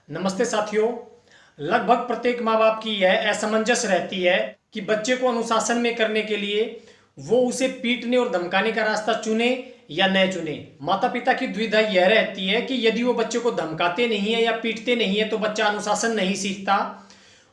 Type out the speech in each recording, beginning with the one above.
नमस्ते साथियों। लगभग प्रत्येक माँ बाप की यह असमंजस रहती है कि बच्चे को अनुशासन में करने के लिए वो उसे पीटने और धमकाने का रास्ता चुने या न चुने। माता पिता की दुविधा यह रहती है कि यदि वो बच्चे को धमकाते नहीं है या पीटते नहीं है तो बच्चा अनुशासन नहीं सीखता,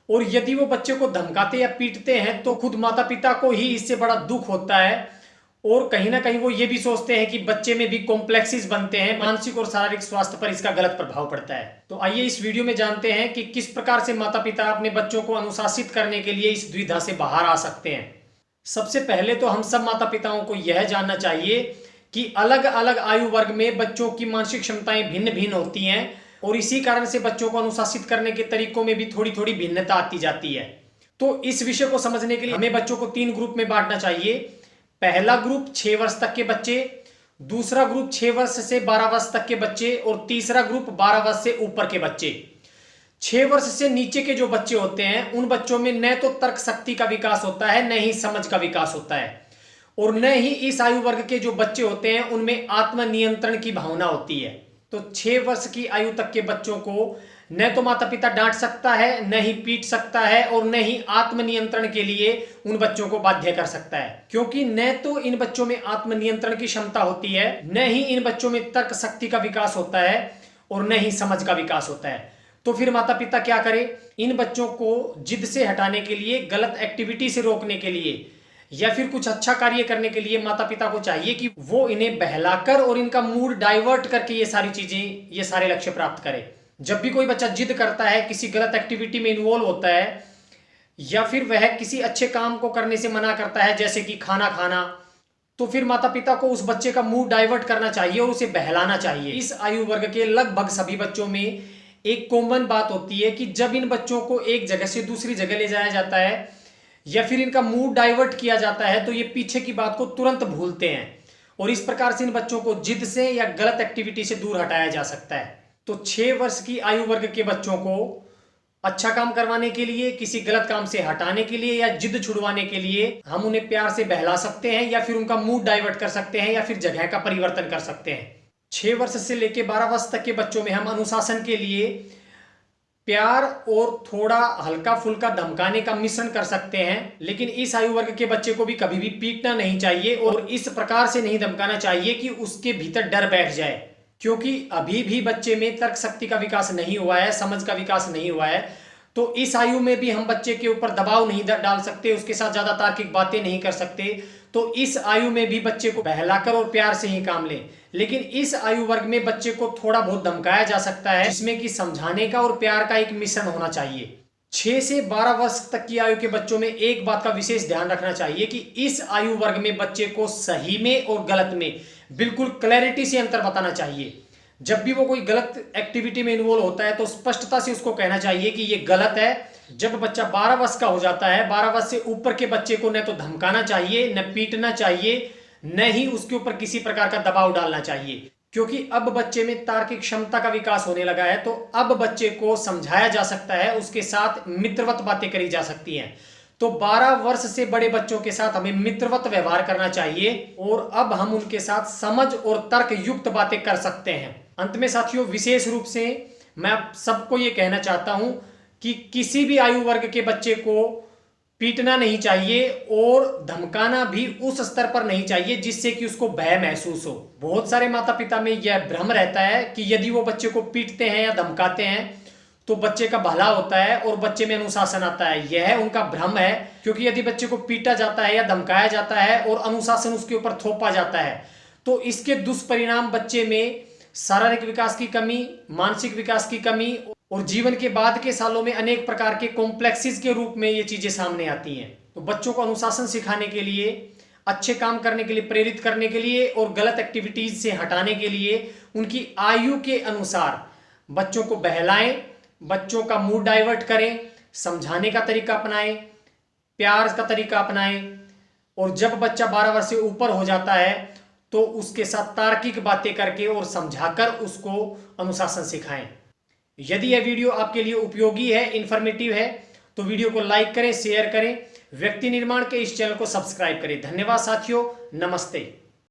और यदि वो बच्चे को धमकाते या पीटते हैं तो खुद माता पिता को ही इससे बड़ा दुख होता है, और कहीं ना कहीं वो ये भी सोचते हैं कि बच्चे में भी कॉम्प्लेक्सेस बनते हैं, मानसिक और शारीरिक स्वास्थ्य पर इसका गलत प्रभाव पड़ता है। तो आइए इस वीडियो में जानते हैं कि किस प्रकार से माता पिता अपने बच्चों को अनुशासित करने के लिए इस दुविधा से बाहर आ सकते हैं। सबसे पहले तो हम सब माता पिताओं को यह जानना चाहिए कि अलग अलग आयु वर्ग में बच्चों की मानसिक क्षमताएं भिन्न भिन्न होती हैं, और इसी कारण से बच्चों को अनुशासित करने के तरीकों में भी थोड़ी थोड़ी भिन्नता आती जाती है। तो इस विषय को समझने के लिए हमें बच्चों को 3 ग्रुप में बांटना चाहिए। पहला ग्रुप 6 वर्ष तक के बच्चे, दूसरा ग्रुप 6 वर्ष से 12 वर्ष तक के बच्चे, और तीसरा ग्रुप 12 वर्ष से ऊपर के बच्चे। 6 वर्ष से नीचे के जो बच्चे होते हैं उन बच्चों में न तो तर्क शक्ति का विकास होता है, न ही समझ का विकास होता है, और न ही इस आयु वर्ग के जो बच्चे होते हैं उनमें आत्मनियंत्रण की भावना होती है। तो 6 वर्ष की आयु तक के बच्चों को न तो माता पिता डांट सकता है, न ही पीट सकता है, और न ही आत्मनियंत्रण के लिए उन बच्चों को बाध्य कर सकता है, क्योंकि न तो इन बच्चों में आत्मनियंत्रण की क्षमता होती है, न ही इन बच्चों में तर्क शक्ति का विकास होता है, और न ही समझ का विकास होता है। तो फिर माता पिता क्या करें? इन बच्चों को जिद से हटाने के लिए, गलत एक्टिविटी से रोकने के लिए, या फिर कुछ अच्छा कार्य करने के लिए माता पिता को चाहिए कि वो इन्हें बहलाकर और इनका मूड डाइवर्ट करके ये सारी चीजें, ये सारे लक्ष्य प्राप्त करे। जब भी कोई बच्चा जिद करता है, किसी गलत एक्टिविटी में इन्वॉल्व होता है, या फिर वह किसी अच्छे काम को करने से मना करता है जैसे कि खाना खाना, तो फिर माता पिता को उस बच्चे का मूड डाइवर्ट करना चाहिए और उसे बहलाना चाहिए। इस आयु वर्ग के लगभग सभी बच्चों में एक कॉमन बात होती है कि जब इन बच्चों को एक जगह से दूसरी जगह ले जाया जाता है या फिर इनका मूड डाइवर्ट किया जाता है तो ये पीछे की बात को तुरंत भूलते हैं, और इस प्रकार से इन बच्चों को जिद से या गलत एक्टिविटी से दूर हटाया जा सकता है। तो 6 वर्ष की आयु वर्ग के बच्चों को अच्छा काम करवाने के लिए, किसी गलत काम से हटाने के लिए या जिद छुड़वाने के लिए हम उन्हें प्यार से बहला सकते हैं, या फिर उनका मूड डाइवर्ट कर सकते हैं, या फिर जगह का परिवर्तन कर सकते हैं। 6 वर्ष से लेकर 12 वर्ष तक के बच्चों में हम अनुशासन के लिए प्यार और थोड़ा हल्का फुल्का धमकाने का मिश्रण कर सकते हैं, लेकिन इस आयु वर्ग के बच्चे को भी कभी भी पीटना नहीं चाहिए और इस प्रकार से नहीं धमकाना चाहिए कि उसके भीतर डर बैठ जाए, क्योंकि अभी भी बच्चे में तर्क शक्ति का विकास नहीं हुआ है, समझ का विकास नहीं हुआ है। तो इस आयु में भी हम बच्चे के ऊपर दबाव नहीं डाल सकते, उसके साथ ज्यादा तार्किक बातें नहीं कर सकते। तो इस आयु में भी बच्चे को बहलाकर और प्यार से ही काम लें, लेकिन इस आयु वर्ग में बच्चे को थोड़ा बहुत धमकाया जा सकता है, जिसमें कि समझाने का और प्यार का एक मिश्रण होना चाहिए। 6 से 12 वर्ष तक की आयु के बच्चों में एक बात का विशेष ध्यान रखना चाहिए कि इस आयु वर्ग में बच्चे को सही में और गलत में बिल्कुल क्लैरिटी से अंतर बताना चाहिए। जब भी वो कोई गलत एक्टिविटी में इन्वॉल्व होता है तो स्पष्टता से उसको कहना चाहिए कि ये गलत है। जब बच्चा 12 वर्ष का हो जाता है, 12 वर्ष से ऊपर के बच्चे को न तो धमकाना चाहिए, न पीटना चाहिए, न ही उसके ऊपर किसी प्रकार का दबाव डालना चाहिए, क्योंकि अब बच्चे में तार्किक क्षमता का विकास होने लगा है। तो अब बच्चे को समझाया जा सकता है, उसके साथ मित्रवत बातें करी जा सकती हैं। तो 12 वर्ष से बड़े बच्चों के साथ हमें मित्रवत व्यवहार करना चाहिए, और अब हम उनके साथ समझ और तर्क युक्त बातें कर सकते हैं। अंत में साथियों, विशेष रूप से मैं आप सबको ये कहना चाहता हूं कि किसी भी आयु वर्ग के बच्चे को पीटना नहीं चाहिए और धमकाना भी उस स्तर पर नहीं चाहिए जिससे कि उसको भय महसूस हो। बहुत सारे माता पिता में यह भ्रम रहता है कि यदि वो बच्चे को पीटते हैं या धमकाते हैं तो बच्चे का भला होता है और बच्चे में अनुशासन आता है। यह उनका भ्रम है, क्योंकि यदि बच्चे को पीटा जाता है या धमकाया जाता है और अनुशासन उसके ऊपर थोपा जाता है तो इसके दुष्परिणाम बच्चे में शारीरिक विकास की कमी, मानसिक विकास की कमी, और जीवन के बाद के सालों में अनेक प्रकार के कॉम्प्लेक्सेस के रूप में ये चीजें सामने आती हैं। तो बच्चों को अनुशासन सिखाने के लिए, अच्छे काम करने के लिए प्रेरित करने के लिए और गलत एक्टिविटीज से हटाने के लिए उनकी आयु के अनुसार बच्चों को बहलाएं, बच्चों का मूड डाइवर्ट करें, समझाने का तरीका अपनाएं, प्यार का तरीका अपनाएं, और जब बच्चा 12 वर्ष से ऊपर हो जाता है तो उसके साथ तार्किक बातें करके और समझाकर उसको अनुशासन सिखाएं। यदि यह वीडियो आपके लिए उपयोगी है, इंफॉर्मेटिव है, तो वीडियो को लाइक करें, शेयर करें, व्यक्ति निर्माण के इस चैनल को सब्सक्राइब करें। धन्यवाद साथियों, नमस्ते।